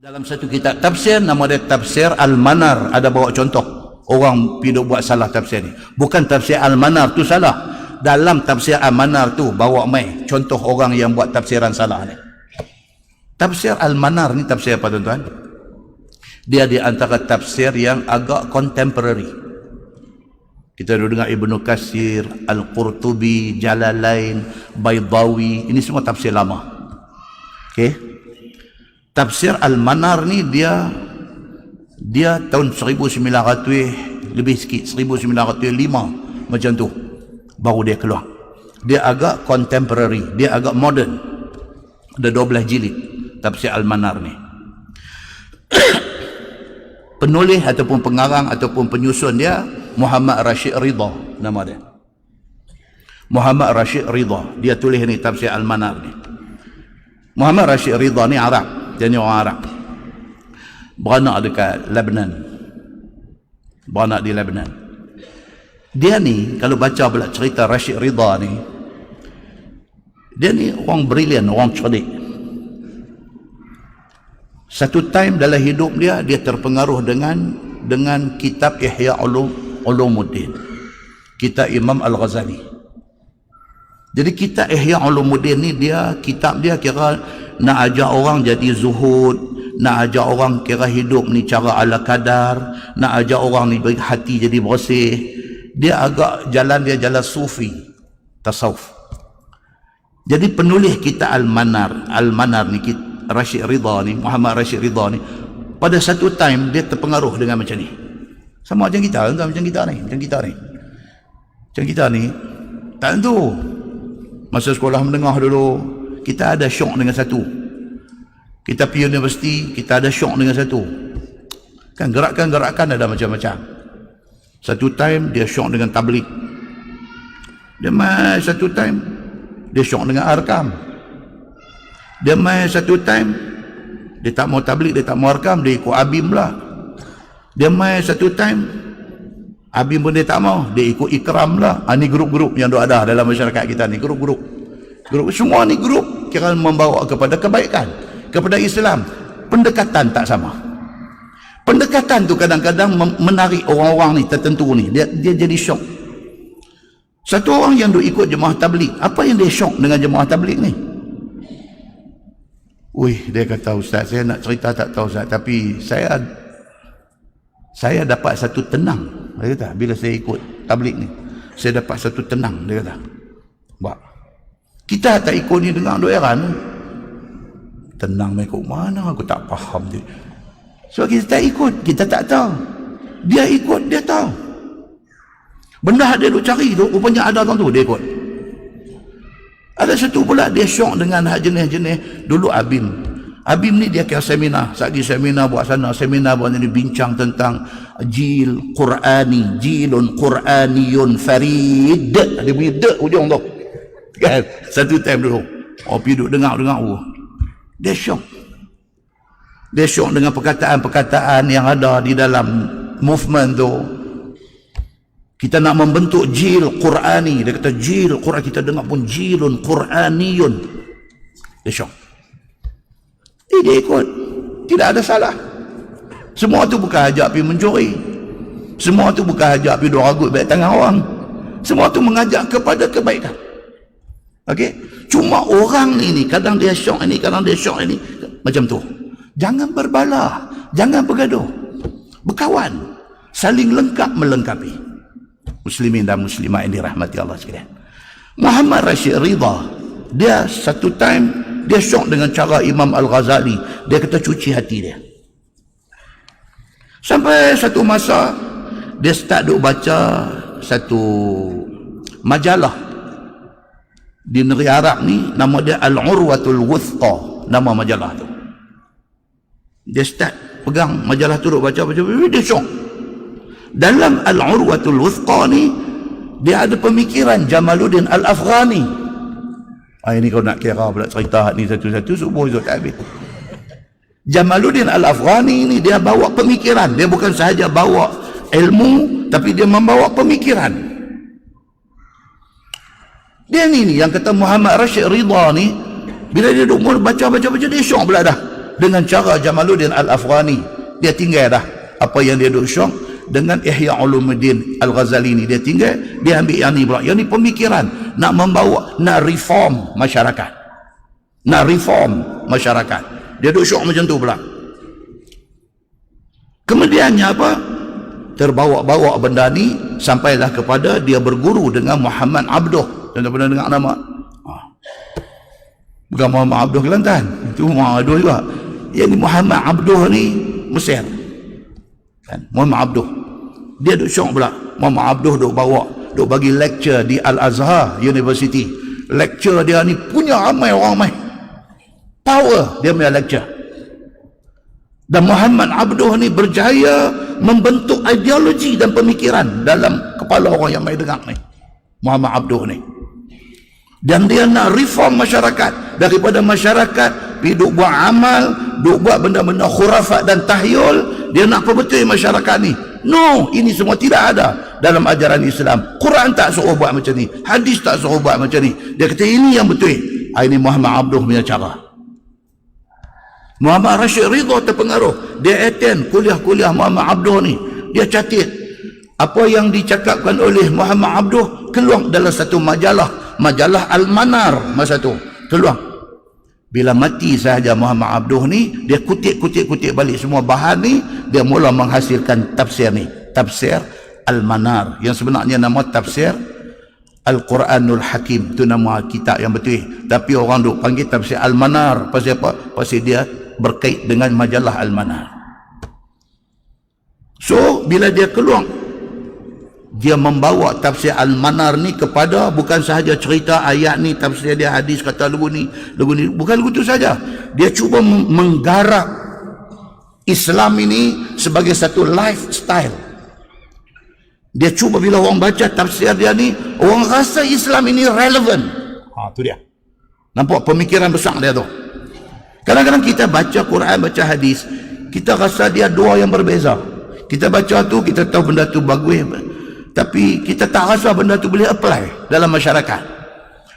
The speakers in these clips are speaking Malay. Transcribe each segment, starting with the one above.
Dalam satu kitab tafsir, nama dia Tafsir Al-Manar, ada bawa contoh orang piduk buat salah tafsir ni. Bukan Tafsir Al-Manar tu salah, dalam Tafsir Al-Manar tu bawa mai contoh orang yang buat tafsiran salah ni. Tafsir Al-Manar ni tafsir apa tuan-tuan? Dia di antara tafsir yang agak contemporary. Kita dah dengar Ibnu Katsir, Al-Qurtubi, Jalalain, Baydawi, ini semua tafsir lama. Okey. Tafsir Al-Manar ni dia tahun 1900 lebih sikit, 1905 macam tu baru dia keluar. Dia agak contemporary, dia agak modern. Ada 12 jilid Tafsir Al-Manar ni. Penulis ataupun pengarang ataupun penyusun dia Muhammad Rashid Ridha, nama dia. Muhammad Rashid Ridha, dia tulis ni Tafsir Al-Manar ni. Muhammad Rashid Ridha ni Arab. Dia ni orang Arab, beranak dekat Lebanon, beranak di Lebanon. Dia ni kalau baca pula cerita Rashid Ridha ni, dia ni orang brilian, orang cerdik. Satu time dalam hidup dia terpengaruh dengan kitab Ihya Ulumuddin, kitab Imam Al-Ghazali. Jadi kitab Ihya Ulumuddin ni kitab dia kira nak ajak orang jadi zuhud, nak ajak orang kira hidup ni cara ala kadar, nak ajak orang ni bagi hati jadi bersih. Dia agak jalan sufi, tasawuf. Jadi penulis kitab Al-Manar ni, Rashid Ridha ni, Muhammad Rashid Ridha ni, pada satu time dia terpengaruh dengan macam ni. Sama macam kita, macam kita ni, tak tentu. Masa sekolah menengah dulu, kita ada syok dengan satu. Kita pergi universiti, kita ada syok dengan satu. Kan gerakan-gerakan ada macam-macam. Satu time dia syok dengan tabligh. Dia mai satu time dia syok dengan arkam. Dia mai satu time dia tak mau tabligh, dia tak mau arkam, dia ikut abim lah. Dia mai satu time abim pun dia tak mau, dia ikut ikram lah. Ni grup-grup yang ada dalam masyarakat kita ni, grup-grup semua ni grup kira membawa kepada kebaikan, kepada Islam. Pendekatan tak sama. Pendekatan tu kadang-kadang menarik orang-orang ni tertentu ni, dia jadi syok. Satu orang yang duk ikut jemaah tabligh, apa yang dia syok dengan jemaah tabligh ni? Dia kata, Ustaz, saya nak cerita tak tahu Ustaz, tapi saya dapat satu tenang. Dia kata, bila saya ikut tabligh ni, saya dapat satu tenang. Dia kata, kita tak ikut ni dengar duk heran. Tenang mai ikut mana, aku tak faham dia. So kita tak ikut, kita tak tahu. Dia ikut, dia tahu. Benda dia duk cari tu, rupanya ada orang tu, dia ikut. Ada satu pula dia syok dengan hak jenis-jenis. Dulu Abim ni dia kira seminar, sagi seminar buat sana, seminar buat ni, bincang tentang jilun Qur'aniyun farid. Dia punya dek ujung tu kan. Satu time dulu pergi duduk dengar dia syok dengan perkataan-perkataan yang ada di dalam movement tu. Kita nak membentuk jil Qur'ani, dia kata jil Qur'an, kita dengar pun jilun Qur'aniyun. Dia syok. Dia ikut, tidak ada salah. Semua tu bukan ajak pergi mencuri, semua tu bukan ajak pergi duk ragut baik tangan orang, semua tu mengajak kepada kebaikan. Okey, cuma orang ni kadang dia syok ini, kadang dia syok ini, macam tu. Jangan berbalah, jangan bergaduh, berkawan, saling lengkap melengkapi. Muslimin dan muslimat yang dirahmati Allah sekalian. Muhammad Rashid Ridha, dia satu time dia syok dengan cara Imam Al-Ghazali. Dia kata cuci hati dia. Sampai satu masa dia start duk baca satu majalah di negeri Arab ni, nama dia Al-Urwatul Wuthqa, nama majalah tu. Dia start pegang majalah tu duk baca, dia syok. Dalam Al-Urwatul Wuthqa ni dia ada pemikiran Jamaluddin Al-Afghani. Ini kau nak kira pula cerita ni satu-satu, subuh itu tak habis. Jamaluddin Al-Afghani ni dia bawa pemikiran, dia bukan sahaja bawa ilmu, tapi dia membawa pemikiran. Dia ni yang kata Muhammad Rashid Ridha ni, bila dia duk baca dia syok pula dah. dengan cara Jamaluddin Al-Afghani. Dia tinggal dah apa yang dia duk syok dengan Ihya Ulumuddin Al-Ghazali ni. Dia tinggal, dia ambil yang ni pula. Yang ni pemikiran nak membawa, nak reform masyarakat, nak reform masyarakat. Dia duk syok macam tu pula. Kemudiannya apa, terbawa-bawa benda ni sampailah kepada dia berguru dengan Muhammad Abduh. Tuan pernah dengar nama? Bukan Muhammad Abduh Kelantan, itu Muhammad Abduh juga. Yang ni Muhammad Abduh ni Mesir kan? Muhammad Abduh dia duk syok pula. Muhammad Abduh duk bawa, duk bagi lecture di Al-Azhar University. Lecture dia ni punya ramai orang mai, power dia punya lecture. Dan Muhammad Abduh ni berjaya membentuk ideologi dan pemikiran dalam kepala orang yang mai dengar ni, Muhammad Abduh ni. Dan dia nak reform masyarakat, daripada masyarakat pergi duk buat amal, duk buat benda-benda khurafat dan tahyul. Dia nak perbetul masyarakat ni. No, ini semua tidak ada dalam ajaran Islam. Quran tak suruh buat macam ni, hadis tak suruh buat macam ni. Dia kata ini yang betul. Ini Muhammad Abduh punya cara. Muhammad Rashid Ridha terpengaruh. Dia attend kuliah-kuliah Muhammad Abduh ni. Dia catat apa yang dicakapkan oleh Muhammad Abduh, keluar dalam satu majalah, majalah Al-Manar masa tu keluar. Bila mati sahaja Muhammad Abduh ni, dia kutip balik semua bahan ni, dia mula menghasilkan tafsir ni, tafsir Al-Manar, yang sebenarnya nama tafsir Al-Quranul Hakim. Itu nama kitab yang betul, tapi orang duk panggil tafsir Al-Manar. Pasal apa? Pasal dia berkait dengan majalah Al-Manar. So bila dia keluar, dia membawa tafsir Al-Manar ni kepada bukan sahaja cerita ayat ni, tafsir dia, hadis kata lagu ni, bukan lagu tu saja. Dia cuba menggarap Islam ini sebagai satu lifestyle. Dia cuba bila orang baca tafsir dia ni, orang rasa Islam ini relevan. Tu dia. Nampak pemikiran besar dia tu. Kadang-kadang kita baca Quran, baca hadis, kita rasa dia dua yang berbeza. Kita baca tu, kita tahu benda tu bagus, tapi kita tak rasa benda tu boleh apply dalam masyarakat.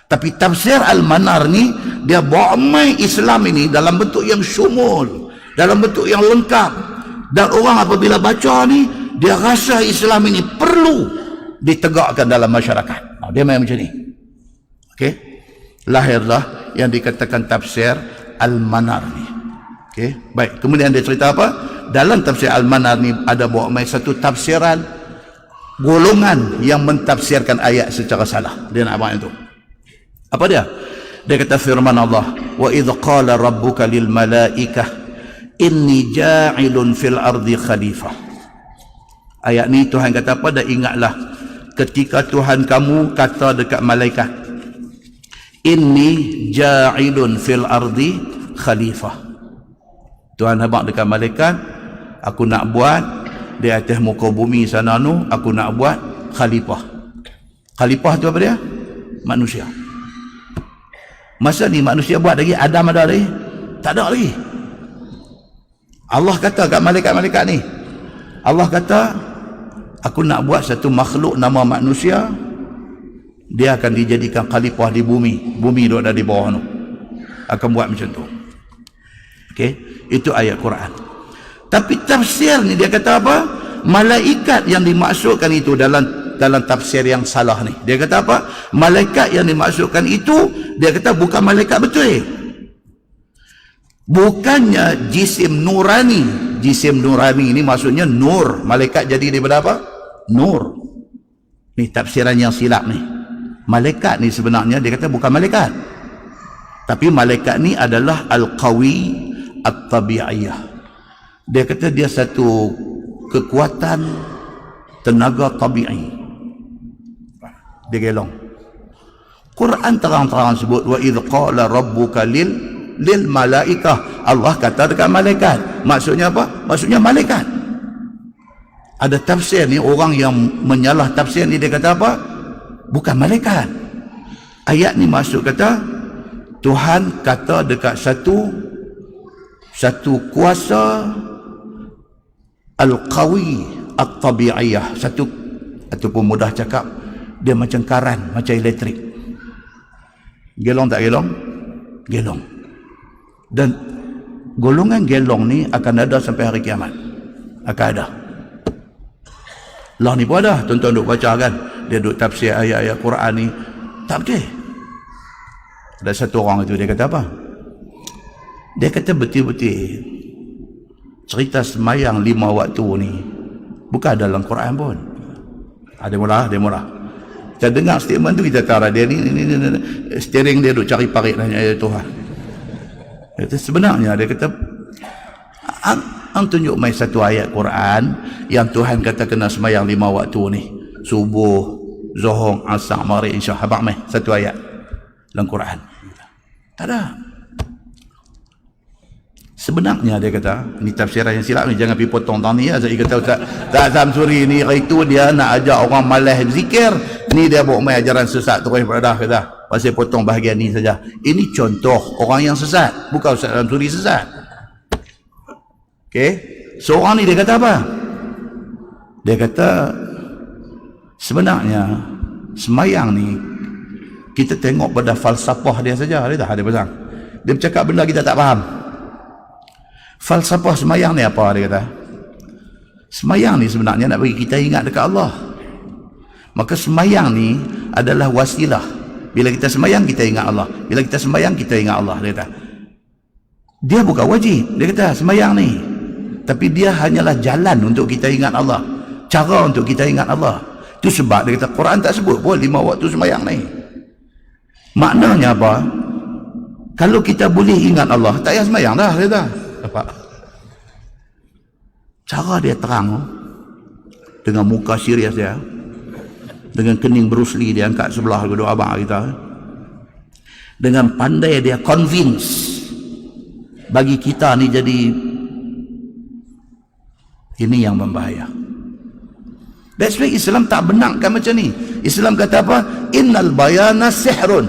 Tapi tafsir Al-Manar ni, dia bawa mai Islam ini dalam bentuk yang syumul, dalam bentuk yang lengkap. Dan orang apabila baca ni, dia rasa Islam ini perlu ditegakkan dalam masyarakat. Dia main macam ni. Okey, lahirlah yang dikatakan tafsir Al-Manar ni. Okey, baik. Kemudian dia cerita apa? Dalam tafsir Al-Manar ni ada bawa mai satu tafsiran golongan yang mentafsirkan ayat secara salah. Dia nak buat itu. Apa dia? Dia kata firman Allah, wa idh qala rabbuka lil malaikah inni ja'ilun fil ardi khalifah. Ayat ni Tuhan kata apa? Dan ingatlah ketika Tuhan kamu kata dekat malaikat, inni ja'ilun fil ardi khalifah. Tuhan habaq dekat malaikat, aku nak buat di atas muka bumi sana nu, aku nak buat khalifah. Khalifah tu apa dia? Manusia. Masa ni manusia buat lagi, Adam ada lagi? Tak ada lagi. Allah kata kat malaikat-malaikat ni, Allah kata aku nak buat satu makhluk nama manusia, dia akan dijadikan khalifah di bumi. Bumi duduk ada di bawah tu, akan buat macam tu. Okey, itu ayat Quran. Tapi tafsir ni dia kata apa? Malaikat yang dimaksudkan itu dalam tafsir yang salah ni, dia kata apa? Malaikat yang dimaksudkan itu, dia kata bukan malaikat betul. Bukannya jisim nurani. Jisim nurani ini maksudnya nur. Malaikat jadi daripada apa? Nur. Ni tafsiran yang silap ni. Malaikat ni sebenarnya dia kata bukan malaikat, tapi malaikat ni adalah al-qawi at-tabi'iyah. Dia kata dia satu kekuatan tenaga tabi'i. Dia gelong. Quran terang-terang sebut wa idh qala rabbuka lil malaikah. Allah kata dekat malaikat. Maksudnya apa? Maksudnya malaikat. Ada tafsir ni, orang yang menyalah tafsir ni, dia kata apa? Bukan malaikat. Ayat ni maksud kata Tuhan kata dekat satu kuasa al-qawi at-tabi'iyah, satu, ataupun mudah cakap, dia macam karan, macam elektrik. Gelong tak gelong? Gelong. Dan golongan gelong ni akan ada sampai hari kiamat. Akan ada. Lah ni pun ada. Tuan-tuan duk baca kan, dia duk tafsir ayat-ayat Quran ni, tak betul. Ada satu orang itu, dia kata apa? Dia kata betul-betul cerita semayang 5 waktu ni bukan dalam Quran pun. Dia mula. Kita dengar statement tu, kita tahu dia ni steering dia duk cari parit nanya Tuhan. Itu sebenarnya dia kata ang tunjuk mai satu ayat Quran yang Tuhan kata kena semayang 5 waktu ni, subuh, zuhur, asar, maghrib, isya. Habaq mai satu ayat dalam Quran. Tak ada. Sebenarnya dia kata, ni tafsiran yang silap ni, jangan pergi potong tang ni. Saya kata Ustaz Samsuri ni itu dia nak ajak orang malas zikir, ni dia bawa mai ajaran sesat terus pada kata. Pasal potong bahagian ni saja. Ini contoh orang yang sesat, bukan Ustaz Samsuri sesat. Okey, seorang ni dia kata apa? Dia kata sebenarnya semayang ni kita tengok pada falsafah dia saja. Dia dah ada pasang. Dia bercakap benda kita tak faham. Falsafah semayang ni apa? Dia kata semayang ni sebenarnya nak bagi kita ingat dekat Allah. Maka semayang ni adalah wasilah. Bila kita semayang kita ingat Allah. Bila kita semayang kita ingat Allah. Dia kata dia bukan wajib. Dia kata semayang ni, tapi dia hanyalah jalan untuk kita ingat Allah, cara untuk kita ingat Allah. Itu sebab dia kata Quran tak sebut pun 5 waktu semayang ni. Maknanya apa? Kalau kita boleh ingat Allah, tak payah semayang dah. Dia kata apa? Cara dia terang dengan muka serius dia, dengan kening Bruce Lee dia angkat sebelah kedua abang kita, dengan pandai dia convince bagi kita ni jadi ini yang membahaya. That's why Islam tak benarkan macam ni. Islam kata apa? Innal bayana sihrun.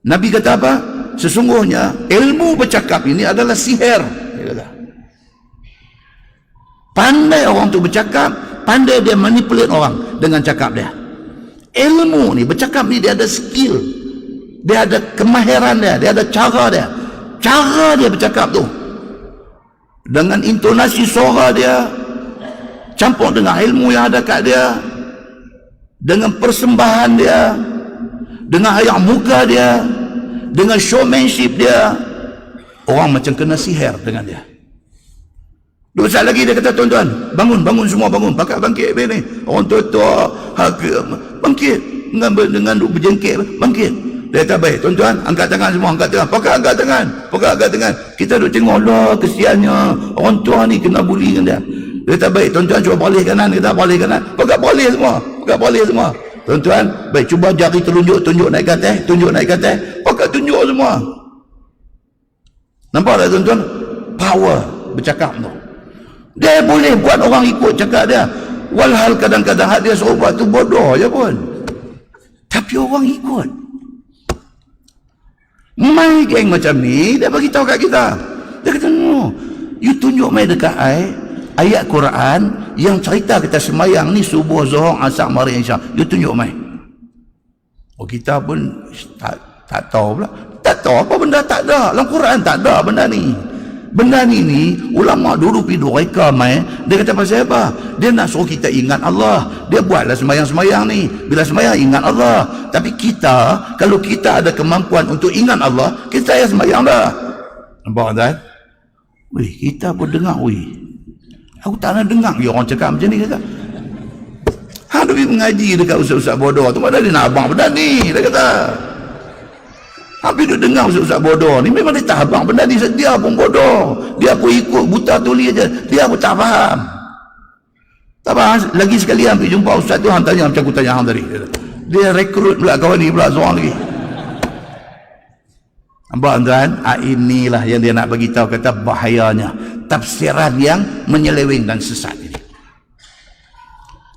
Nabi kata apa? Sesungguhnya ilmu bercakap ini adalah sihir. Dia kata. Pandai orang tu bercakap, pandai dia manipulate orang dengan cakap dia. Ilmu ni, bercakap ni dia ada skill. Dia ada kemahiran dia ada cara dia. Cara dia bercakap tu, dengan intonasi suara dia, campur dengan ilmu yang ada kat dia, dengan persembahan dia, dengan ayak muka dia, dengan showmanship dia, orang macam kena sihir dengan dia. 2 saat lagi dia kata, tuan-tuan, bangun semua, bangun, pakai bangkit ni. Orang tua-tua bangkit dengan duk berjengkit, bangkit. Dia kata, baik tuan-tuan, angkat tangan semua, angkat tangan, pakai angkat tangan. Kita duk tengok, lah kesiannya orang tua ni kena bully dengan dia. Dia kata, baik tuan-tuan, cuba balik kanan. Kita balik kanan, pakai balik semua. Tuan-tuan, baik, cuba jari tunjuk naik ke atas, pakai tunjuk semua. Nampak tak tuan-tuan? Power bercakap tu. Dia boleh buat orang ikut cakap dia. Walhal kadang-kadang hak dia suruh buat tu bodoh je pun, tapi orang ikut. Mai geng macam ni, dia bagi tahu kat kita. Dia kata, no, you tunjuk mai dekat ayat Quran yang cerita kita semayang ni subuh, zuhur, asar, maghrib, isya. You tunjuk mai. Oh, kita pun tak tahu pula. Tak tahu apa benda, tak ada. Dalam Quran tak ada benda ni. Benda ni ulama dulu pergi reka mai. Dia kata pasal apa? Dia nak suruh kita ingat Allah. Dia buatlah semayang-semayang ni. Bila semayang ingat Allah. Tapi kita, kalau kita ada kemampuan untuk ingat Allah, kita ya semayang dah. Nampak tak? Wih, kita pun dengar, wih, aku tak nak dengar orang cakap macam ni. Kata dia pergi mengaji dekat ustaz-ustaz bodoh tu, mana dia nak abang benda ni. Dia kata habis dia dengar ustaz-ustaz bodoh ni, memang dia tak abang benda ni. Dia pun bodoh, dia pun ikut buta tuli aja, dia pun tak faham. Tak faham. Lagi sekali ambil jumpa ustaz tu, hang tanya macam aku tanya hang tadi. Dia rekrut pula kawan ni pula seorang lagi. Nampak tuan? Inilah yang dia nak bagi tahu, kata bahayanya tafsiran yang menyeleweng dan sesat ini.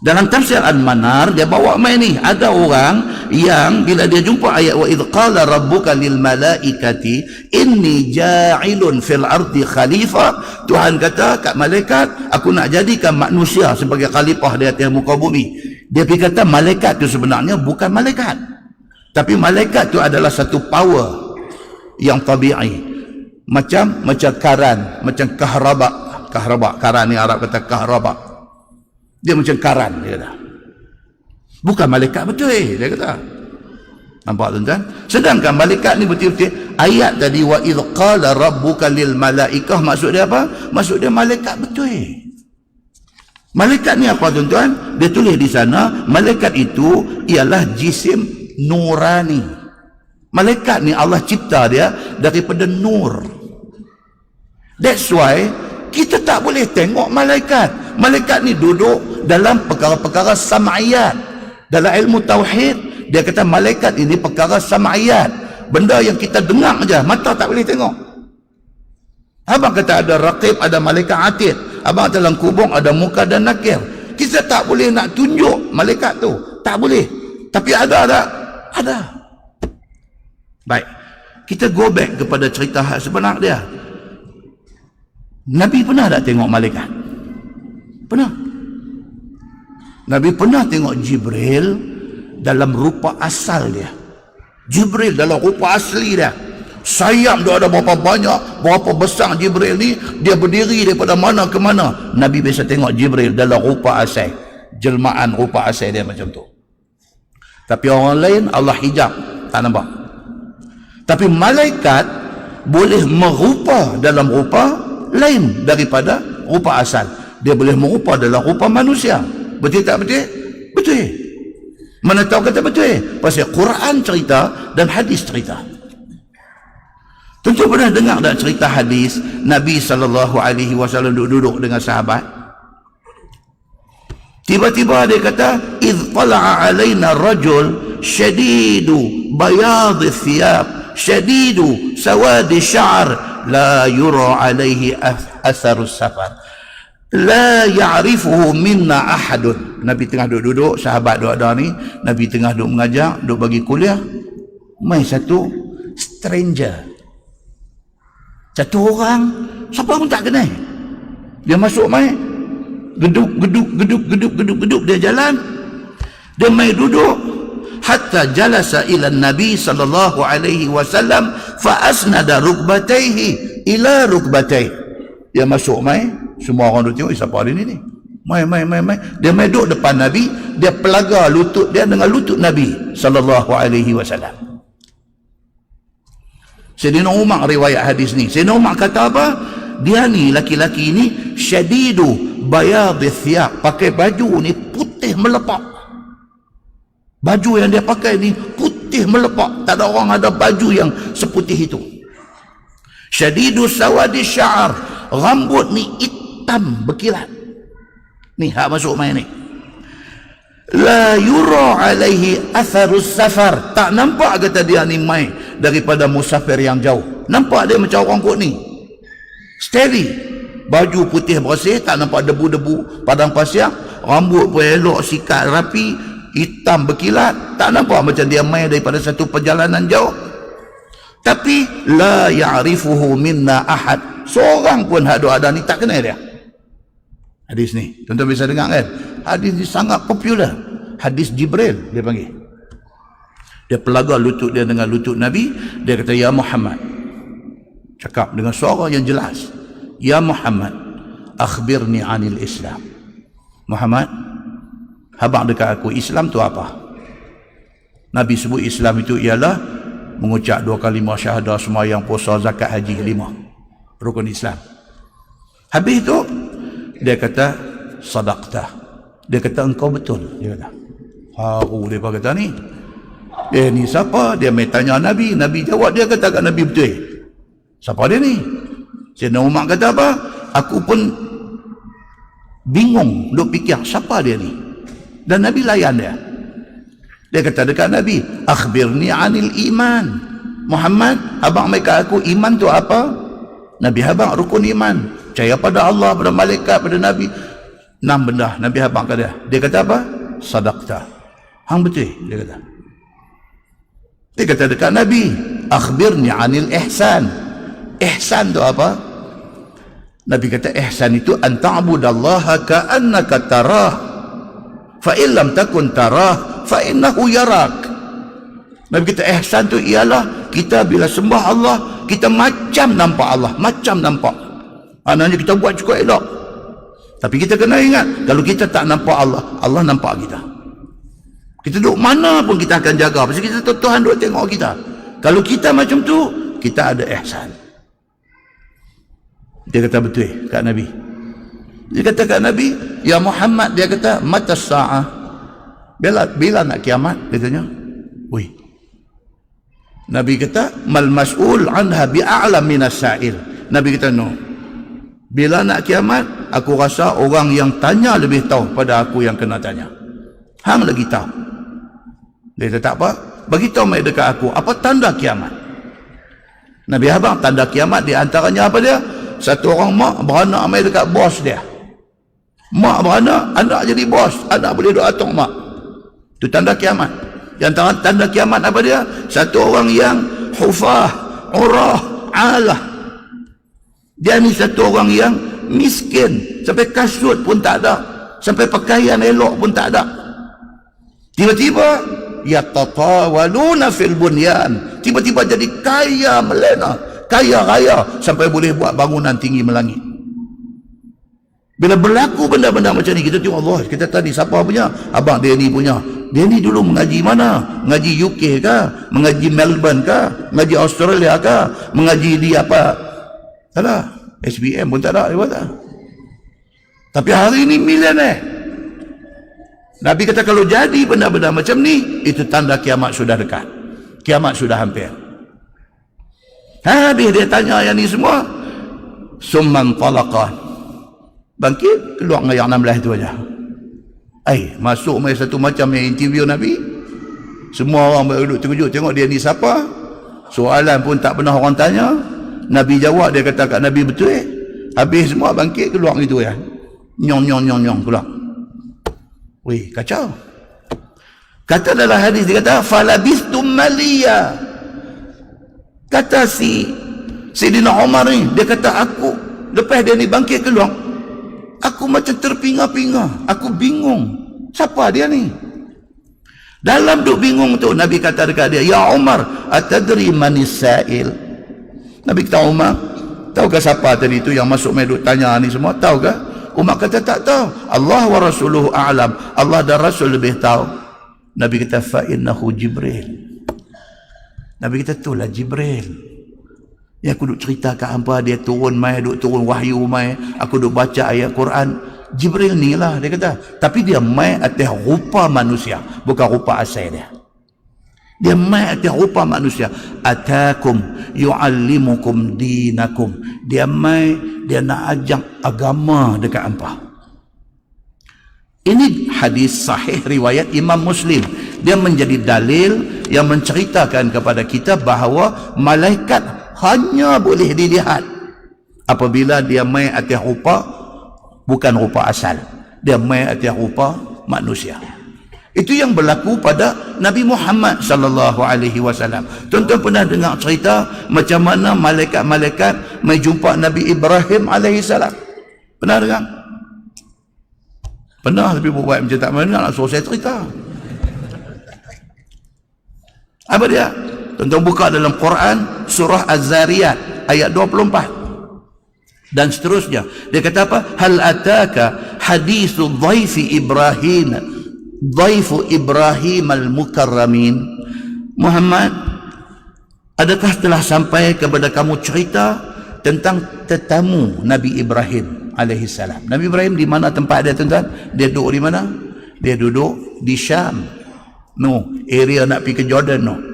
Dalam tafsir Al-Manar dia bawa main ni, ada orang yang bila dia jumpa ayat wa idh qala rabbuka lil malaikati inni ja'ilun fil ardi khalifah, Tuhan kata kat malaikat, aku nak jadikan manusia sebagai khalifah di atas muka bumi. Dia pergi kata malaikat tu sebenarnya bukan malaikat, tapi malaikat tu adalah satu power yang tabi'i. Macam karan, macam kahraba. Karan ni Arab kata kahraba. Dia macam karan, dia kata. Bukan malaikat betul, dia kata. Nampak tuan-tuan? Sedangkan malaikat ni betul-betul ayat tadi wa idh qala rabbuka lil malaikah, maksud dia apa? Maksud dia malaikat betul. Malaikat ni apa tuan-tuan? Dia tulis di sana, malaikat itu ialah jisim nurani. Malaikat ni Allah cipta dia daripada nur. That's why kita tak boleh tengok malaikat. Malaikat ni duduk dalam perkara-perkara sam'iyat. Dalam ilmu tauhid dia kata malaikat ini perkara sam'iyat, benda yang kita dengar aja, mata tak boleh tengok. Abang kata ada raqib, ada malaikat atid. Abang dalam kubur ada muka dan nakir. Kita tak boleh nak tunjuk malaikat tu, tak boleh. Tapi ada tak? Ada. Baik, kita go back kepada cerita sebenar dia. Nabi pernah tak tengok malaikat? Pernah. Nabi pernah tengok Jibril dalam rupa asal dia. Jibril dalam rupa asli dia. Sayap dia ada berapa banyak, berapa besar Jibril ni, dia berdiri daripada mana ke mana. Nabi biasa tengok Jibril dalam rupa asal. Jelmaan rupa asal dia macam tu. Tapi orang lain Allah hijab, tak nampak. Tapi malaikat boleh merupa dalam rupa lain daripada rupa asal. Dia boleh merupa dalam rupa manusia. Betul tak betul? Betul. Mana tahu kata betul? Pasal Quran cerita dan hadis cerita. Tentu pernah dengar tak cerita hadis Nabi SAW duduk dengan sahabat. Tiba-tiba dia kata, "Idh tala'a alaina rajul syadidu bayadhi thiyab, syadidu sawadi sya'r, la yura alaihi atharus safar. La ya'rifuhu minna ahadun." Nabi tengah duduk, sahabat duduk ada ni, Nabi tengah duduk mengajar, duduk bagi kuliah, mai satu stranger, satu orang siapa pun tak kenal, dia masuk mai geduk dia jalan, dia mai duduk hatta jalasa ila Nabi sallallahu alaihi wasallam fa asnada rukbatayhi ila rukbatayhi. Dia masuk mai, semua orang duduk tengok, siapa dia ni? Mai. Dia mai duduk depan Nabi, dia pelaga lutut dia dengan lutut Nabi sallallahu alaihi wasallam. Sayyidina Umar riwayat hadis ni. Sayyidina Umar kata apa? Dia ni laki-laki ni syadidu bayadhi thiyab, pakai baju ni putih melepak. Baju yang dia pakai ni putih melepak, tak ada orang ada baju yang seputih itu. Syadidu sawadi sya'r, rambut ni hitam berkilat. Ni hak masuk main ni. La yura alaihi atharus safar, tak nampak kata dia ni mai daripada musafir yang jauh. Nampak dia macam orang kot ni, steady, baju putih bersih, tak nampak debu-debu padang pasir, rambut pun elok, sikat rapi, hitam berkilat, tak nampak macam dia mai daripada satu perjalanan jauh. Tapi la ya'rifuhu minna ahad, seorang pun hak ada ni tak kenal dia. Hadis ni tuan-tuan bisa dengar kan? Hadis ni sangat popular. Hadis Jibril dia panggil. Dia pelaga lutut dia dengan lutut Nabi. Dia kata, "Ya Muhammad," cakap dengan suara yang jelas, "Ya Muhammad, akhbirni anil Islam." Muhammad, habaq dekat aku, Islam tu apa? Nabi sebut Islam itu ialah mengucap 2 kalimah syahadah, sembahyang, puasa, zakat, haji, 5 rukun Islam. Habis itu dia kata, "Sadaqtah." Dia kata, "Engkau betul." Dia kata, haru dia kata ni. Ni siapa? Dia mai tanya Nabi. Nabi jawab, dia kata kat Nabi betul. Siapa dia ni? Sayyidina Umar kata apa? Aku pun bingung, duk fikir siapa dia ni. Dan Nabi layan dia. Dia kata dekat Nabi, "Akhbirni anil iman." Muhammad, abang mai kat aku, iman tu apa? Nabi abang rukun iman, percaya pada Allah, pada malaikat, pada Nabi. 6 benda Nabi habaq kat dia. Dia kata apa? Sadaqta. Hang betul, dia kata. Dia kata dekat Nabi, "Akhbirni anil ihsan." Ihsan tu apa? Nabi kata ihsan itu an ta'budallaha ka'annaka tarah, fa in lam takun tarah fa innahu yarak. Nabi kata ihsan tu ialah kita bila sembah Allah, kita macam nampak Allah, macam nampak. Maknanya kita buat cukup elok. Tapi kita kena ingat, kalau kita tak nampak Allah, Allah nampak kita. Kita duduk mana pun kita akan jaga. Pasal kita tahu Tuhan duduk tengok kita. Kalau kita macam tu, kita ada ihsan. Dia kata betul kat Nabi. Dia kata kat Nabi, ya Muhammad, dia kata, mata sa'ah. Bila nak kiamat? Dia tanya. Ui. Nabi kata, mal mas'ul anha bi'a'lam minas sa'il. Nabi kata, no. Bila nak kiamat, aku rasa orang yang tanya lebih tahu pada aku yang kena tanya. Hang lagi tahu. Dia kata, tak apa. Beritahu mai dekat aku, apa tanda kiamat? Nabi abang, tanda kiamat di antaranya apa dia? Satu orang mak beranak mai dekat bos dia. Mak beranak, anak jadi bos. Anak boleh duk atok mak. Itu tanda kiamat. Di antara tanda kiamat apa dia? Satu orang yang hufah, urah, alah. Dia ni satu orang yang miskin. Sampai kasut pun tak ada. Sampai pakaian elok pun tak ada. Tiba-tiba yatatawaluna fil bunyan, tiba-tiba jadi kaya melena, kaya raya, sampai boleh buat bangunan tinggi melangit. Bila berlaku benda-benda macam ni, kita tengok Allah. Kita tadi siapa punya? Abang dia ni punya. Dia ni dulu mengaji mana? Mengaji UK kah? Mengaji Melbourne kah? Mengaji Australia kah? Mengaji di apa? Tak ada. SBM pun tak ada dia kata. Tapi hari ni milioner. Nabi kata kalau jadi benda-benda macam ni, itu tanda kiamat sudah dekat. Kiamat sudah hampir. Habis dia tanya yang ni semua. Summan talaqah. Bangkit, keluar dengan yang 16 tu aja. Masuk mai satu macam yang interview Nabi. Semua orang duduk terkejut tengok dia ni siapa. Soalan pun tak pernah orang tanya. Nabi jawab, dia kata kat Nabi betul. Habis semua bangkit, keluar gitu ya. Nyong keluar. Wih, kacau. Kata dalam hadis, dia kata falabistum maliya. Kata Sayyidina Umar ni, dia kata aku lepas dia ni bangkit keluar, aku macam terpinga-pinga, aku bingung siapa dia ni. Dalam duk bingung tu, Nabi kata dekat dia, ya Umar, atadri manis sa'il. Nabi kata, Umar, tahukah siapa tadi tu yang masuk main duk tanya ni semua? Tahukah? Umar kata tak tahu. Allah wa rasuluhu a'lam. Allah dan Rasul lebih tahu. Nabi kata fa innahu Jibril. Nabi kata itulah Jibril. Yang aku duk cerita kat hampa, dia turun mai, duk turun wahyu mai, aku duk baca ayat Quran. Jibril ni lah dia kata. Tapi dia mai atas rupa manusia, bukan rupa asal dia. Dia mai atas rupa manusia. Atakum yu'allimukum dinakum. Dia mai, dia nak ajak agama dekat hampa. Ini hadis sahih riwayat Imam Muslim. Dia menjadi dalil yang menceritakan kepada kita bahawa malaikat hanya boleh dilihat apabila dia mai atas rupa, bukan rupa asal. Dia mai atas rupa manusia. Itu yang berlaku pada Nabi Muhammad sallallahu alaihi wasallam. Tuan-tuan pernah dengar cerita macam mana malaikat-malaikat mai jumpa Nabi Ibrahim alaihi salam? Pernah dengar? Pernah, tapi buat macam tak pernah nak suruh saya cerita. Apa dia? Tuan-tuan buka dalam Quran surah Az-Zariyat ayat 24 dan seterusnya. Dia kata apa? Hal ataka hadithu dhaifi Dhaifu Ibrahim al-Mukarramin. Muhammad, adakah telah sampai kepada kamu cerita tentang tetamu Nabi Ibrahim alaihi salam? Nabi Ibrahim di mana tempat dia tuan-tuan? Dia duduk di mana? Dia duduk di Syam. Area nak pergi ke Jordan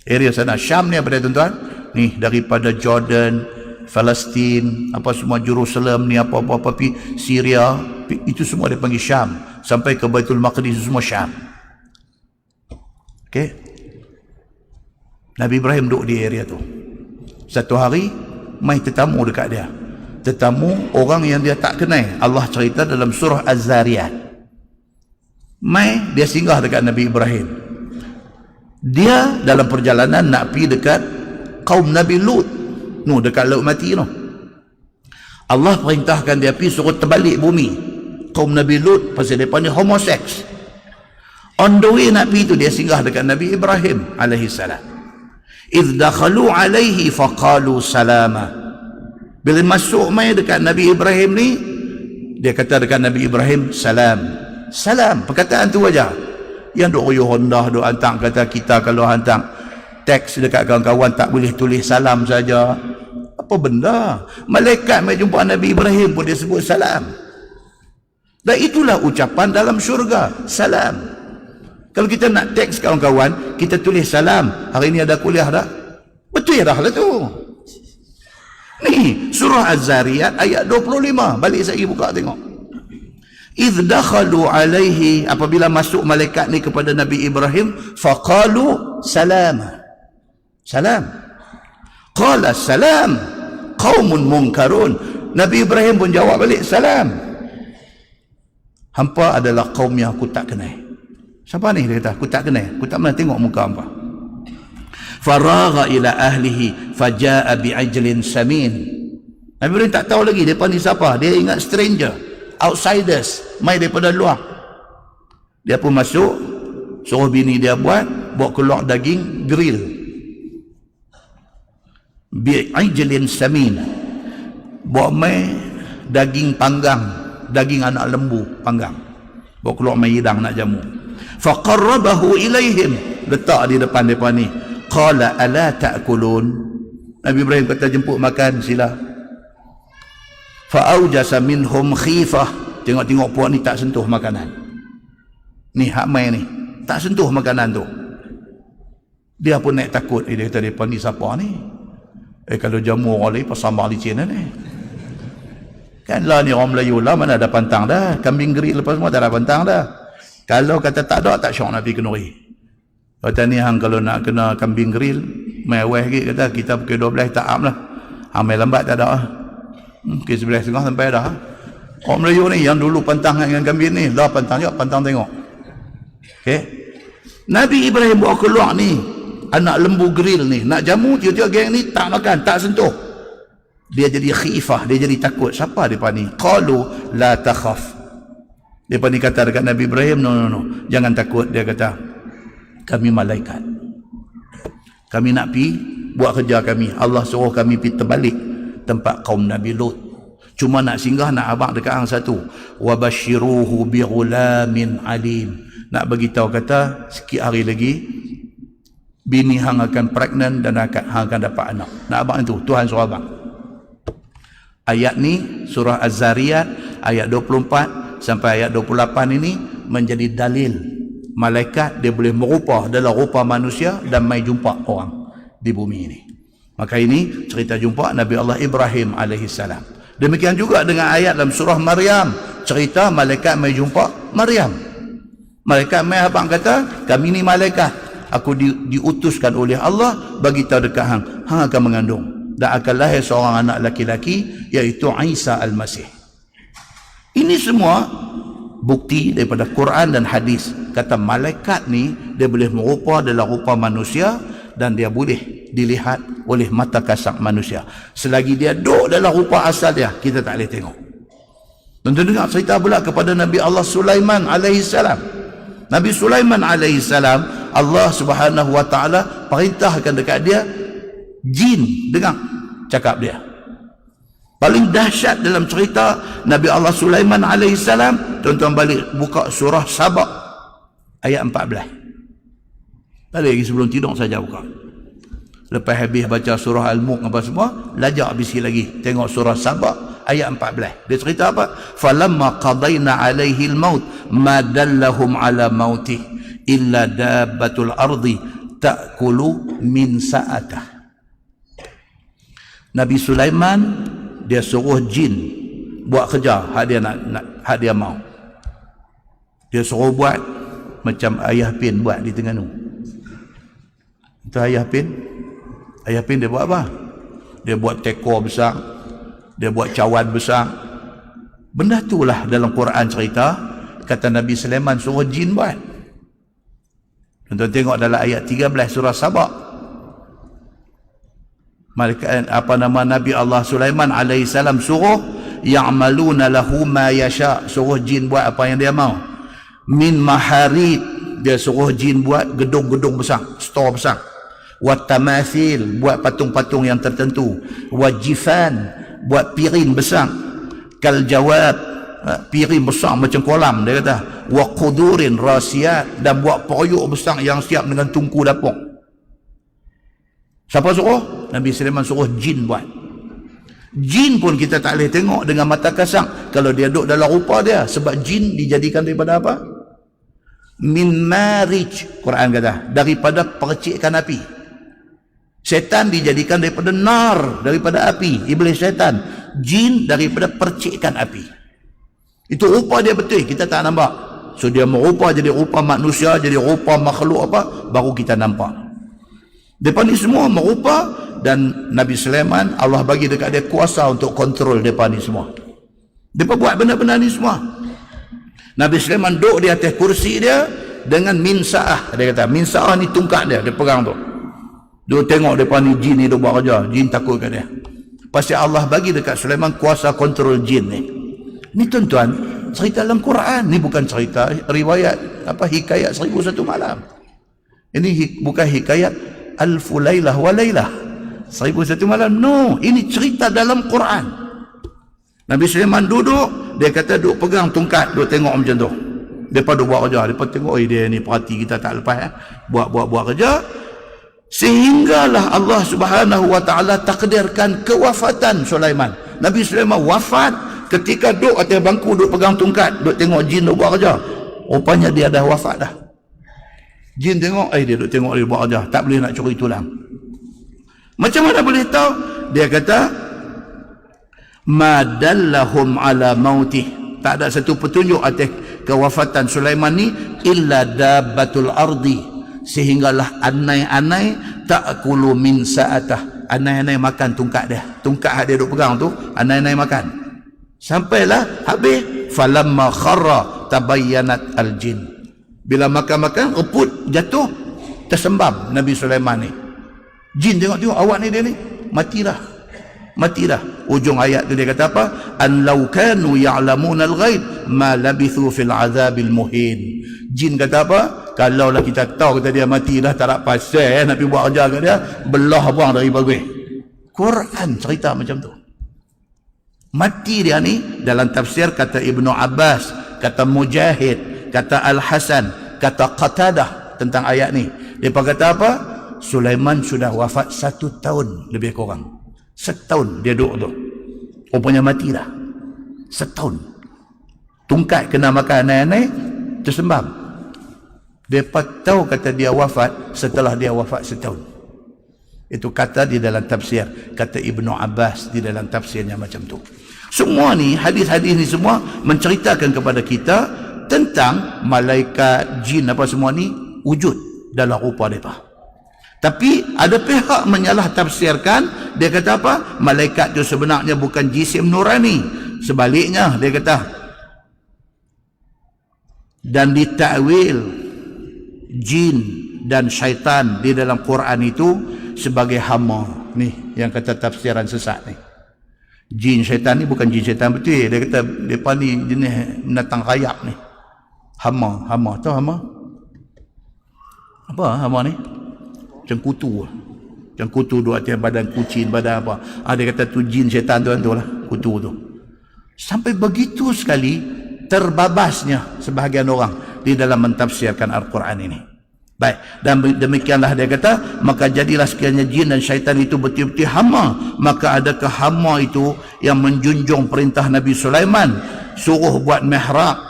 area sana. Syam ni apa dia tuan-tuan? Ni daripada Jordan, Palestin, apa semua, Jerusalem ni, apa-apa pergi Syria, itu semua dia panggil Syam. Sampai ke Baitul Maqdis, itu semua Syam. Okey. Nabi Ibrahim duduk di area tu. Satu hari mai tetamu dekat dia. Tetamu orang yang dia tak kenal. Allah cerita dalam surah Az-Zariyat. Mai dia singgah dekat Nabi Ibrahim. Dia dalam perjalanan nak pergi dekat kaum Nabi Lut. Dekat Laut Mati Allah perintahkan dia pergi suruh terbalik bumi kaum Nabi Lut pasal mereka ni homoseks. On the way nak pergi tu, dia singgah dekat Nabi Ibrahim alaihi salam. idh dakhalu alaihi faqalu salama. Bila masuk mai dekat Nabi Ibrahim ni, dia kata dekat Nabi Ibrahim, salam. Salam, perkataan tu aja. Yang duk ruyuh rendah, duk hantar, kata kita kalau hantar teks dekat kawan-kawan tak boleh tulis salam saja. Apa benda? Malaikat mai jumpa Nabi Ibrahim pun dia sebut salam. Dan itulah ucapan dalam syurga, salam. Kalau kita nak teks kawan-kawan, kita tulis salam. Hari ni ada kuliah dah? Betul dah lah tu. Ni surah Az-Zariyat ayat 25. Balik saya buka tengok. Idh dakhalu alaihi, apabila masuk malaikat ni kepada Nabi Ibrahim, faqalu salama. Salam. Qala salam qaumun munkarun. Nabi Ibrahim pun jawab balik, salam. Hampa adalah kaum yang aku tak kenal. Siapa ni? Dia kata, aku tak kenal. Aku tak pernah tengok muka hampa. Faragha ila ahlihi faja'a bi'ajlin samin. Nabi Ibrahim tak tahu lagi depa ni siapa. Dia ingat stranger, outsiders, mai daripada luar. Dia pun masuk, suruh bini dia buat keluar daging grill. Bi'ajlin samin. Buat mai daging panggang, daging anak lembu panggang, bawa keluar mai hidang nak jamu. Faqarrabahu ilaihim, letak di depan mereka ni. Qala ala ta'kulun. Nabi Ibrahim kata, jemput makan sila. Fa'aujasa minhum khifah. Tengok-tengok puak ni tak sentuh makanan. Ni hak mai ni tak sentuh makanan tu. Dia pun naik takut. Dia kata, depa ni siapa ni? Kalau jamu orang lain pasal sambal licin ni. Kan lah ni orang Melayu lah, mana ada pantang dah. Kambing grill lepas semua tak ada pantang dah. Kalau kata tak ada, tak syok Nabi kenuri. Kata ni hang kalau nak kena kambing grill, mai awal lagi kata kita pukul 12 tak am lah. Hang mai lambat tak ada lah. Pukul 11.30 sampai dah. Orang Melayu ni yang dulu pantang dengan kambing ni, dah pantang jap, pantang tengok. Okey. Nabi Ibrahim bawa keluar ni anak lembu grill ni, nak jamu, tiba-tiba geng ni tak makan, tak sentuh. Dia jadi khifah, dia jadi takut. Siapa mereka ni? Qalu la takhaf. Mereka ni kata dekat Nabi Ibrahim, no, jangan takut. Dia kata, kami malaikat, kami nak pi buat kerja kami. Allah suruh kami pi terbalik tempat kaum Nabi Lut. Cuma nak singgah, nak abang dekat hang satu. Wa basyiruhu bi ghulamin alim. Nak bagi tahu, kata sikit hari lagi bini hang akan pregnant dan hang akan dapat anak. Nak abang itu, Tuhan suruh abang. Ayat ni surah Az-Zariyat ayat 24 sampai ayat 28 ini menjadi dalil malaikat dia boleh merupah dalam rupa manusia dan mai jumpa orang di bumi ini. Maka ini cerita jumpa Nabi Allah Ibrahim alaihissalam. Demikian juga dengan ayat dalam surah Maryam, cerita malaikat mai jumpa Maryam. Malaikat mai abang kata, kami ni malaikat, aku diutuskan oleh Allah bagi tahu dekat hang akan mengandung dan akan lahir seorang anak laki-laki, iaitu Isa Al-Masih. Ini semua bukti daripada Quran dan hadis. Kata malaikat ni dia boleh merupa dalam rupa manusia dan dia boleh dilihat oleh mata kasar manusia. Selagi dia duduk dalam rupa asal dia, kita tak boleh tengok. Tentu dengar cerita pula kepada Nabi Allah Sulaiman alaihissalam. Nabi Sulaiman alaihissalam, Allah Subhanahu wa taala perintahkan dekat dia, jin dengar cakap dia. Paling dahsyat dalam cerita Nabi Allah Sulaiman alaihissalam, tuan-tuan balik buka surah Sabah ayat 14. Balik lagi sebelum tidur saja buka. Lepas habis baca surah Al-Mulk apa semua, lajak habis lagi tengok surah Sabah ayat 14. Dia cerita apa? Falamma qadayna alaihi al-maut ma dallahum ala mautih illa dabbatul ardi ta'kulu min sa'atah. Nabi Sulaiman dia suruh jin buat kerja hak dia hak dia mau. Dia suruh buat macam ayah pin buat di Terengganu. Itu ayah pin. Ayah pin dia buat apa? Dia buat tekor besar, dia buat cawan besar. Benda itulah dalam Quran cerita, kata Nabi Sulaiman suruh jin buat. Tuan-tuan tengok dalam ayat 13 surah Sabah. Malaikat Nabi Allah Sulaiman alaihissalam suruh ya'maluna lahu ma yasha, suruh jin buat apa yang dia mau. Min maharid, dia suruh jin buat gedung-gedung besar, store besar. wa tamathil, buat patung-patung yang tertentu, wa jifan, buat piring besar, kal jawab, piring besar macam kolam dia kata, wa qudurin rasiyat, dan buat periuk besar yang siap dengan tungku dapur. Siapa suruh? Nabi Sulaiman suruh jin buat. Jin pun kita tak boleh tengok dengan mata kasar kalau dia duduk dalam rupa dia, sebab jin dijadikan daripada apa? Min marij, Quran kata, daripada percikan api. Syaitan dijadikan daripada nar, daripada api. Iblis syaitan. Jin daripada percikan api. Itu rupa dia betul, kita tak nampak. So dia merupa jadi rupa manusia, jadi rupa makhluk apa, baru kita nampak. Depan ni semua merupa, dan Nabi Sulaiman Allah bagi dekat dia kuasa untuk kontrol depan ni semua. Depa buat benda-benda ni semua. Nabi Sulaiman duduk di atas kursi dia dengan minsaah. Dia kata minsaah ni tungkat dia pegang tu. Dia tengok depan ni jin ni duk buat kerja, jin takut kat dia. Pasti Allah bagi dekat Sulaiman kuasa kontrol jin ni. Ni tuan-tuan, cerita dalam Quran, ni bukan cerita riwayat apa hikayat 1001 malam. Ini bukan hikayat Alfu Lailah wa Lailah 1001 malam. No, ini cerita dalam Quran. Nabi Sulaiman duduk, dia kata duduk pegang tungkat, duduk tengok macam tu. Depa duduk buat kerja, depa tengok dia ni perhati kita tak lepas buat kerja. Sehinggalah Allah Subhanahu wa taala takdirkan kewafatan Sulaiman. Nabi Sulaiman wafat ketika duduk atas bangku, duduk pegang tungkat, duduk tengok jin duduk buat kerja. Rupanya dia dah wafat dah. Jin tengok, dia duduk tengok dia buat kerja, tak boleh nak curi tulang. Macam mana boleh tahu? Dia kata ma dallahum ala mautih, tak ada satu petunjuk atas kewafatan Sulaiman ni illa dabbatul ardi, sehinggalah anai-anai ta'kulu min sa'atah, anai-anai makan tungkat dia, tungkat dia duk pegang tu, anai-anai makan. Sampailah habis, falamma kharra tabayyanat al-jin, bila makan-makan reput jatuh, tersembam Nabi Sulaiman ni. Jin tengok awak ni, dia ni matilah. Ujung ayat tu dia kata apa? An law kanu ya'lamuna al-ghaib ma labithu fil azabil muhin. Jin kata apa? Kalaulah kita tahu kata dia mati dah, tak nak pasal nak pergi buat kerja kat dia, belah buang dari bagus. Quran cerita macam tu. Mati dia ni dalam tafsir kata Ibnu Abbas, kata Mujahid, kata Al-Hasan, kata Qatadah tentang ayat ni. Dia kata apa? Sulaiman sudah wafat 1 tahun lebih kurang. 1 tahun dia duduk tu. Rupanya mati dah. 1 tahun. Tungkat kena makan anai-anai, tersembam. Dia tahu kata dia wafat setelah dia wafat 1 tahun. Itu kata di dalam tafsir, kata Ibnu Abbas di dalam tafsirnya macam tu. Semua ni, hadis-hadis ni semua menceritakan kepada kita tentang malaikat, jin apa semua ni wujud dalam rupa mereka. Tapi ada pihak menyalah tafsirkan, dia kata apa? Malaikat tu sebenarnya bukan jisim nurani. Sebaliknya dia kata, dan ditakwil jin dan syaitan di dalam Quran itu sebagai hama. Ni yang kata tafsiran sesat ni. Jin syaitan ni bukan jin syaitan betul. Dia kata depa ni jenis binatang rayap ni. Hama, tahu hama? Apa hama ni? Macam kutu duduk atas badan kucing, badan apa. Dia kata tu jin syaitan tu lah, kutu tu. Sampai begitu sekali terbabasnya sebahagian orang di dalam mentafsirkan Al-Quran ini. Baik, dan demikianlah dia kata, maka jadilah sekiranya jin dan syaitan itu betul-betul hama, maka adakah hama itu yang menjunjung perintah Nabi Sulaiman, suruh buat mihrab,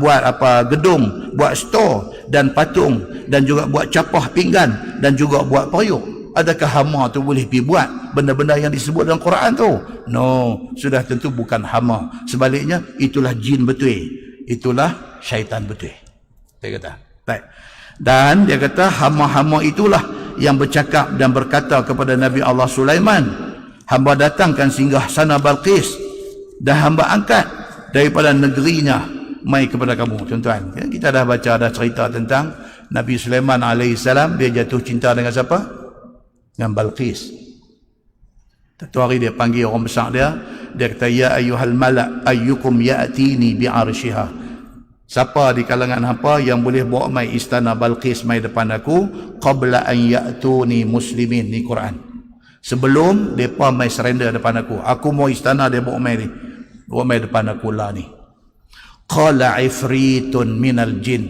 buat apa gedung, buat store dan patung, dan juga buat capah pinggan, dan juga buat periuk. Adakah hama tu boleh pergi buat benda-benda yang disebut dalam Quran tu? No, sudah tentu bukan hama. Sebaliknya, itulah jin betul, itulah syaitan betul. Dia kata. Baik. Dan dia kata hama-hama itulah yang bercakap dan berkata kepada Nabi Allah Sulaiman, hamba datangkan singgah sana Balqis dan hamba angkat daripada negerinya mai kepada kamu. Tuan-tuan, kita dah baca, dah cerita tentang Nabi Sulaiman alaihissalam. Dia jatuh cinta dengan siapa? Dengan Balqis. Satu hari dia panggil orang besar dia kata, ya ayyuhal malak ayyukum ya'tini bi'arsyiha. Siapa di kalangan hampa yang boleh bawa mai istana Balqis mai depan aku qabla an ya'tuni muslimin, ni Quran. Sebelum depa mai surrender depan aku mau istana dia bawa mai ni. Bawa mai depan aku lah ni. Qala ifritun minal jin.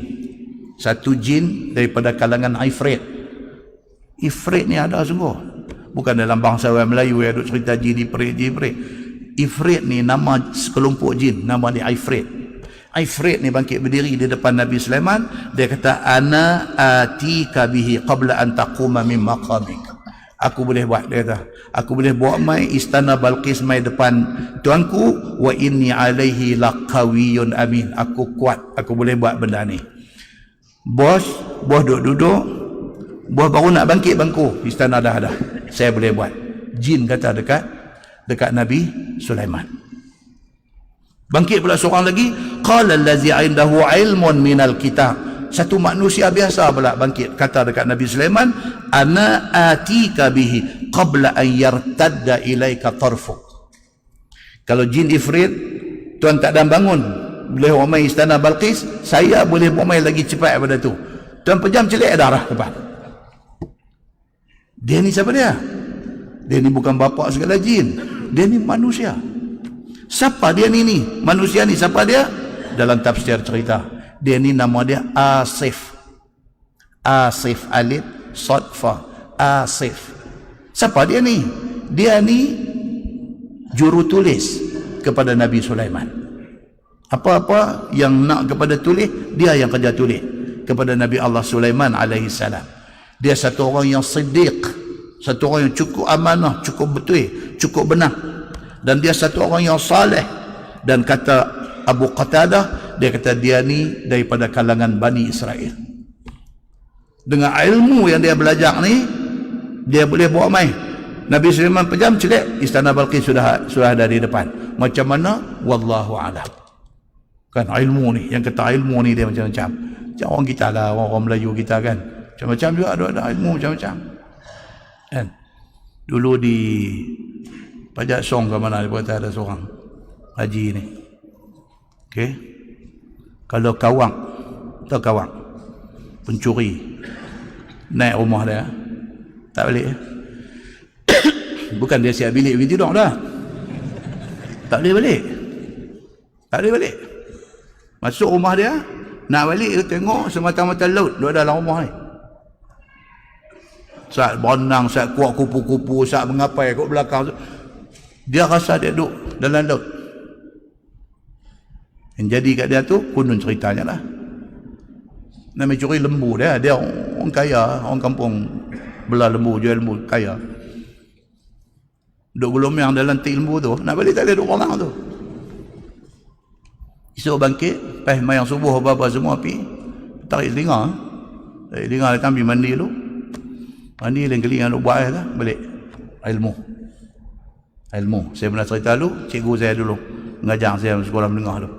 Satu jin daripada kalangan ifrit. Ifrit ni ada sungguh. Bukan dalam bangsa orang Melayu yang duk cerita jin ifrit. Ifrit ni nama sekelompok jin, nama dia Ifrit. Ifrit ni bangkit berdiri di depan Nabi Sulaiman, dia kata ana atika bihi qabla an taquma min maqamik. Aku boleh buat, dia kata, aku boleh bawa mai istana Balqis mai depan tuanku, wa inni alaihi laqawiyyun amin. Aku kuat, aku boleh buat benda ni. Bos duduk, bos baru nak bangkit bangku, istana dah ada. Saya boleh buat. Jin kata dekat Nabi Sulaiman. Bangkit pula seorang lagi, qala allazi indahu ilmun minal kitab. Satu manusia biasa pula bangkit kata dekat Nabi Sulaiman, ana atika bihi qabla an yartadda ilaika tarfuk. Kalau jin ifrit tuan tak dan bangun boleh ramai istana Balqis, saya boleh ramai lagi cepat daripada tu. Tuan pejam celik darah depan. Dia ni siapa dia? Dia ni bukan bapa segala jin. Dia ni manusia. Siapa dia ni? Manusia ni siapa dia? Dalam tafsir cerita, dia ni nama dia Asif. Asif alif sad fa. Asif. Siapa dia ni? Dia ni juru tulis kepada Nabi Sulaiman. Apa-apa yang nak kepada tulis, dia yang kerja tulis kepada Nabi Allah Sulaiman alaihi salam. Dia satu orang yang siddiq, satu orang yang cukup amanah, cukup betul, cukup benar. Dan dia satu orang yang saleh. Dan kata Abu Qatadah, dia kata dia ni daripada kalangan Bani Israel. Dengan ilmu yang dia belajar ni, dia boleh bawa mai. Nabi Sulaiman pejam celik, istana Balqis sudah ada di depan. Macam mana? Wallahu a'lam. Kan ilmu ni, yang kata ilmu ni dia macam-macam. Macam orang kita lah, orang Melayu kita kan. Macam-macam juga ada ilmu macam-macam. Kan? Dulu di Pajak Song ke mana dia kata ada seorang haji ni. Okey. Kalau kawang, tahu kawang, pencuri naik rumah dia, tak balik. Bukan dia siap bilik pergi tidur dah. Tak boleh balik. Tak boleh balik. Masuk rumah dia, nak balik dia tengok semata-mata laut dia dalam rumah ni. Saat berenang, saat kuat kupu-kupu, saat mengapai kat belakang, dia rasa dia duduk dalam laut. Yang jadi kat dia tu kunun ceritanya lah. Nak mencuri lembu dia orang kaya, orang kampung belah lembu, jual lembu, kaya. Duduk gelomang dalam tik lembu tu, nak balik tak ada duduk orang tu. Esok bangkit, lepas mayang subuh apa-apa semua pergi, tarik telinga. Tarik telinga dia ambil mandi dulu. Mandi lain kali yang duk buat lah, balik. Ilmu. Saya pernah cerita dulu, cikgu saya dulu mengajar saya sekolah menengah dulu.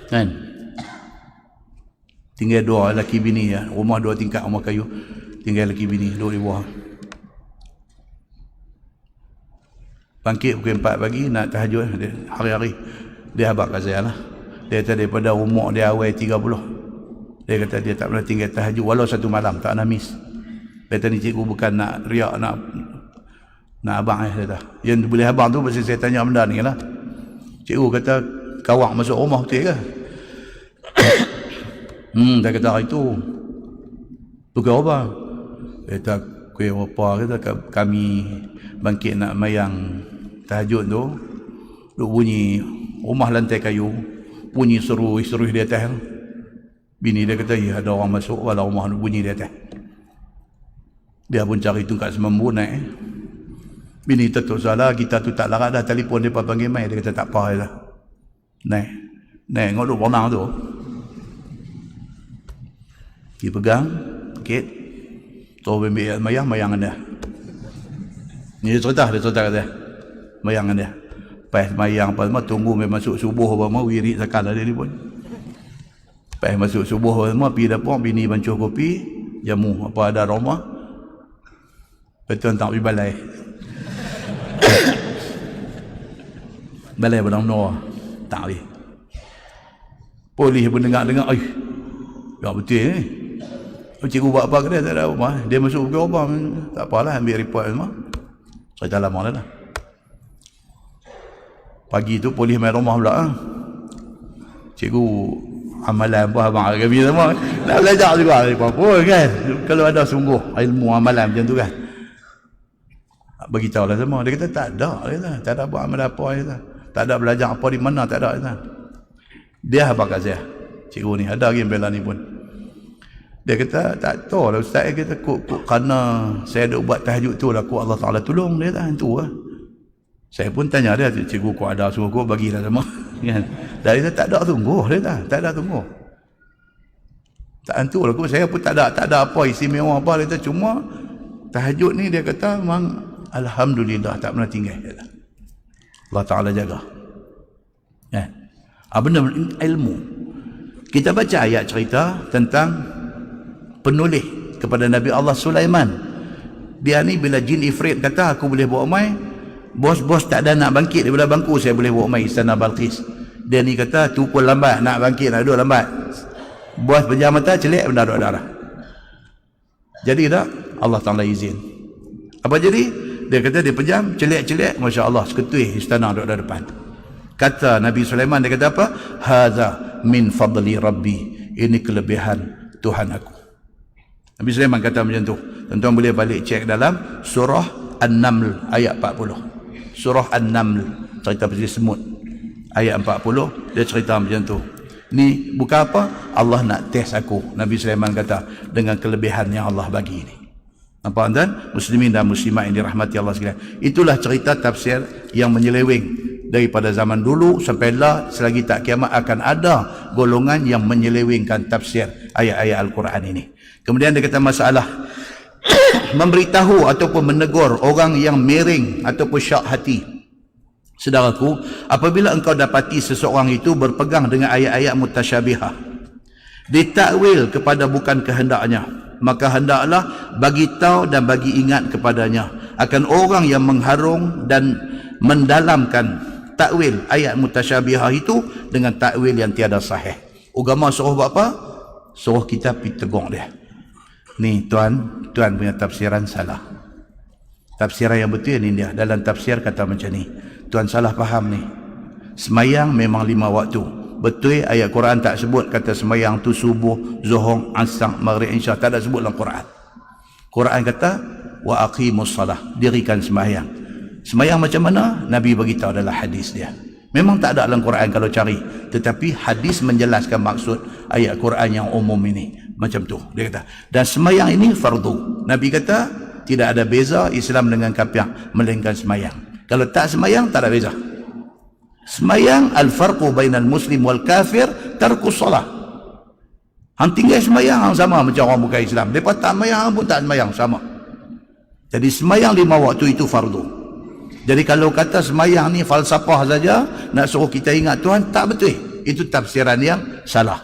Kan? Tinggal dua lelaki bini ya, rumah 2 tingkat, rumah kayu. Tinggal lelaki bini duduk di bawah. Bangkit pukul 4 pagi nak tahajud hari-hari. Dia habaq kat saya lah. Dia kata daripada umur dia awal 30. Dia kata dia tak pernah tinggal tahajud walau satu malam, tak nangis. Dia kata ni cikgu bukan nak riak, nak abang dia kata. Yang boleh abang tu pasal saya tanya benda ni lah. Cikgu kata kawak masuk rumah betul ke? Dia kata hari tu bukan apa? Dia kata kuih apa, kata kami bangkit nak mayang tahajud tu, duk bunyi rumah lantai kayu, bunyi seruih di atas. Bini dia kata ya ada orang masuk walau rumah bunyi di atas. Dia pun cari tungkat semambu naik. Bini tetuk salah, kita tu tak larat dah, telefon dia panggil mai. Dia kata tak apa dah. Naik ngok duk berenang tu. Dia pegang sikit. Tahu bembik mayang dia. Ni dia cerita kata mayang dia. Pas mayang apa semua tunggu masuk subuh apa mau wirid sakal dia ni pun. Pas masuk subuh apa semua pergi dapur, bini bancuh kopi, jamu apa ada rumah. Betul tak pergi balai. Balai Padang Menara tak pergi. Polis pun dengar-dengar, ya betul ni. Cikgu buat apa ke dia? Tak ada apa. Dia masuk ke apa? Tak apalah, ambil report semua. Cerita lama dah. Pagi tu polis main rumah pula. Cikgu amalan apa abang kami semua. Nak belajar juga apa kan. Kalau ada sungguh ilmu amalan macam tu kan. Beritahu lah semua. Dia kata tak ada. Tak ada buat amalan apa. Tak ada belajar apa di mana. Tak ada. Dia apa kat saya? Cikgu ni ada lagi bela ni pun. Dia kata tak tahu lah ustaz. Dia kata kerana saya ada buat tahajud tu lah Allah Ta'ala tolong dia tak tu lah. Saya pun tanya dia, cikgu kau ada suruh kau bagilah sama. Kan? Dari dia tak ada tunggu dia tak ada tunggu. Tak tentu lah kau. Saya pun tak ada apa istimewa apa dia kata, cuma tahajud ni dia kata memang alhamdulillah tak pernah tinggal dia. Allah Ta'ala jaga. Kan? Benar ilmu. Kita baca ayat cerita tentang penulis kepada Nabi Allah Sulaiman. Dia ni bila jin ifrit kata aku boleh bawa mai, bos-bos tak ada nak bangkit daripada bangku, saya boleh bawa mai istana Balqis. Dia ni kata tu pun lambat nak bangkit, nak duduk lambat. Bos pejam mata celik benda darah. Jadi tak Allah Ta'ala izin. Apa jadi? Dia kata dia pejam celik-celik, masya-Allah seketui istana duduk di depan. Kata Nabi Sulaiman, dia kata apa? Hadza min fadli rabbi. Ini kelebihan Tuhan aku. Nabi Sulaiman kata macam tu. Tuan-tuan boleh balik cek dalam surah An-Naml ayat 40. Surah An-Naml cerita pasal semut. Ayat 40 dia cerita macam tu. Ni bukan apa? Allah nak test aku. Nabi Sulaiman kata dengan kelebihan yang Allah bagi ni. Nampak tuan? Muslimin dan muslimat yang dirahmati Allah sekalian. Itulah cerita tafsir yang menyeleweng. Daripada zaman dulu sampai lah selagi tak kiamat akan ada golongan yang menyelewengkan tafsir ayat-ayat Al-Quran ini. Kemudian dia kata masalah memberitahu ataupun menegur orang yang miring ataupun syak hati. Saudaraku, apabila engkau dapati seseorang itu berpegang dengan ayat-ayat mutasyabihah, ditakwil kepada bukan kehendaknya, maka hendaklah bagi tahu dan bagi ingat kepadanya akan orang yang mengharung dan mendalamkan takwil ayat mutasyabihah itu dengan takwil yang tiada sahih. Agama suruh buat apa? Suruh kita pergi tegur dia. Ni tuan punya tafsiran salah. Tafsiran yang betul ni dia. Dalam tafsir kata macam ni. Tuan salah faham ni. Semayang memang 5 waktu. Betul ayat Quran tak sebut kata semayang tu subuh, zuhur, asar, maghrib, isya. Tak ada sebut dalam Quran. Quran kata wa aqimus salah. Dirikan semayang. Semayang macam mana? Nabi beritahu adalah hadis dia. Memang tak ada dalam Quran kalau cari. Tetapi hadis menjelaskan maksud ayat Quran yang umum ini. Macam tu. Dia kata. Dan semayang ini fardu. Nabi kata tidak ada beza Islam dengan kafir melainkan semayang. Kalau tak semayang tak ada beza. Semayang al-farqu bainal muslim wal kafir tarkus salah. Hang tinggal semayang hang sama macam orang bukan Islam. Depa tak semayang pun tak semayang sama. Jadi semayang 5 waktu itu fardu. Jadi kalau kata semayang ni falsafah saja, nak suruh kita ingat Tuhan, tak betul. Itu tafsiran yang salah.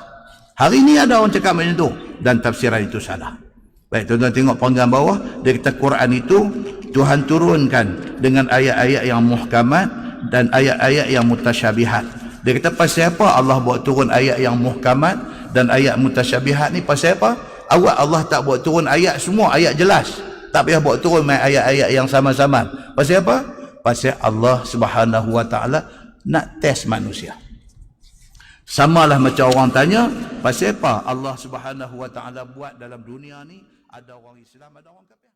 Hari ni ada orang cakap macam tu, dan tafsiran itu salah. Baik, tuan-tuan tengok panggilan bawah, dia kata Quran itu Tuhan turunkan dengan ayat-ayat yang muhkamat dan ayat-ayat yang mutasyabihat. Dia kata pasal apa Allah buat turun ayat yang muhkamat dan ayat mutasyabihat ni? Pasal apa? Awak Allah tak buat turun ayat semua, ayat jelas. Tak payah buat turun main ayat-ayat yang sama-sama. Pasal apa? Pasal Allah Subhanahu wa ta'ala nak test manusia. Samalah macam orang tanya, pasal apa Allah Subhanahu wa ta'ala buat dalam dunia ni ada orang Islam, ada orang kafir.